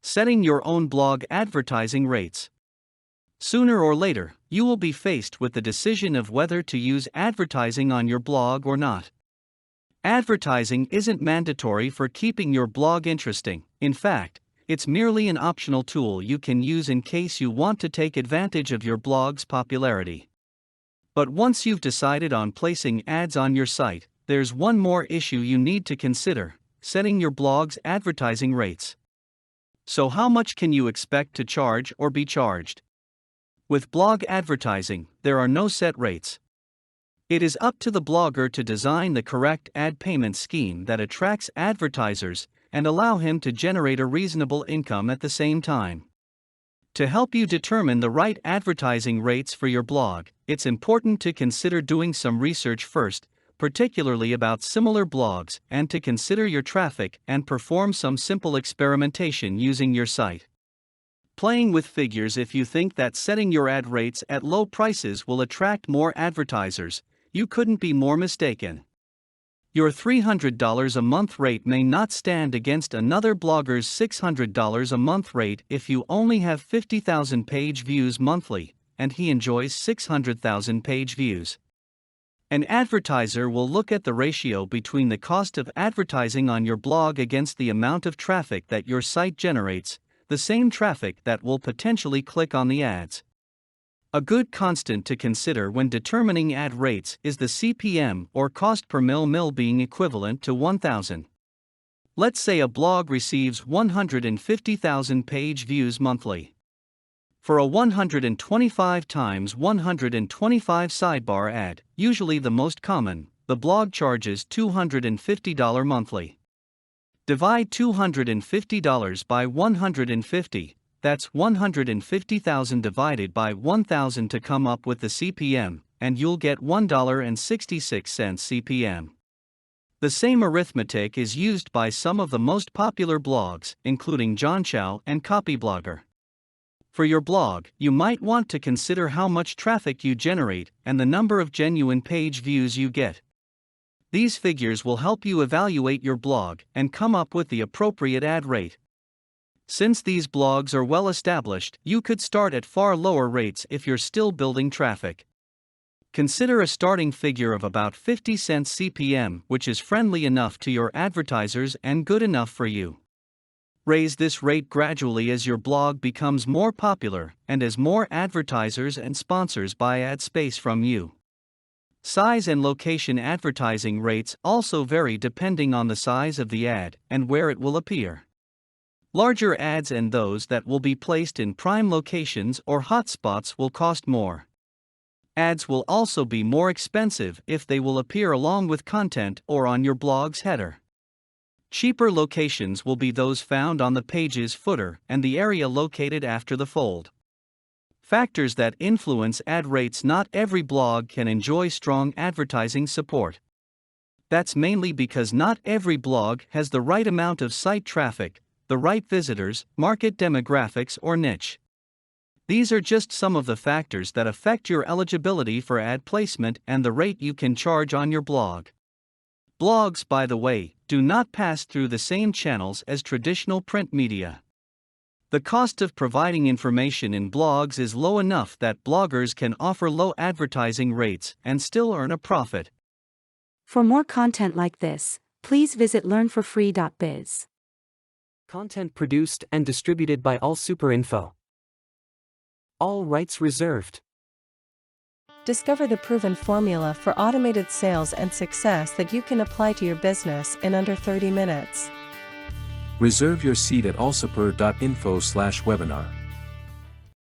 Setting your own blog advertising rates. Sooner or later, you will be faced with the decision of whether to use advertising on your blog or not. Advertising isn't mandatory for keeping your blog interesting. In fact, it's merely an optional tool you can use in case you want to take advantage of your blog's popularity. But once you've decided on placing ads on your site, there's one more issue you need to consider: setting your blog's advertising rates. So how much can you expect to charge or be charged? With blog advertising, there are no set rates. It is up to the blogger to design the correct ad payment scheme that attracts advertisers and allow him to generate a reasonable income at the same time. To help you determine the right advertising rates for your blog, it's important to consider doing some research first, particularly about similar blogs, and to consider your traffic and perform some simple experimentation using your site. Playing with figures: if you think that setting your ad rates at low prices will attract more advertisers, you couldn't be more mistaken. Your $300 a month rate may not stand against another blogger's $600 a month rate if you only have 50,000 page views monthly, and he enjoys 600,000 page views. An advertiser will look at the ratio between the cost of advertising on your blog against the amount of traffic that your site generates, the same traffic that will potentially click on the ads. A good constant to consider when determining ad rates is the CPM, or cost per mil, being equivalent to 1,000. Let's say a blog receives 150,000 page views monthly. For a 125 times 125 sidebar ad, usually the most common, the blog charges $250 monthly. Divide $250 by 150, that's 150,000 divided by 1,000 to come up with the CPM, and you'll get $1.66 CPM. The same arithmetic is used by some of the most popular blogs, including John Chow and Copyblogger. For your blog, you might want to consider how much traffic you generate and the number of genuine page views you get. These figures will help you evaluate your blog and come up with the appropriate ad rate. Since these blogs are well established, you could start at far lower rates if you're still building traffic. Consider a starting figure of about 50 cents CPM, which is friendly enough to your advertisers and good enough for you. Raise this rate gradually as your blog becomes more popular and as more advertisers and sponsors buy ad space from you. Size and location advertising rates also vary depending on the size of the ad and where it will appear. Larger ads and those that will be placed in prime locations or hotspots will cost more. Ads will also be more expensive if they will appear along with content or on your blog's header. Cheaper locations will be those found on the page's footer and the area located after the fold. Factors that influence ad rates: not every blog can enjoy strong advertising support. That's mainly because not every blog has the right amount of site traffic, the right visitors, market demographics, or niche. These are just some of the factors that affect your eligibility for ad placement and the rate you can charge on your blog. Blogs, by the way, do not pass through the same channels as traditional print media. The cost of providing information in blogs is low enough that bloggers can offer low advertising rates and still earn a profit. For more content like this, please visit learnforfree.biz. Content produced and distributed by AllSuperInfo. All rights reserved. Discover the proven formula for automated sales and success that you can apply to your business in under 30 minutes. Reserve your seat at allsuper.info/webinar.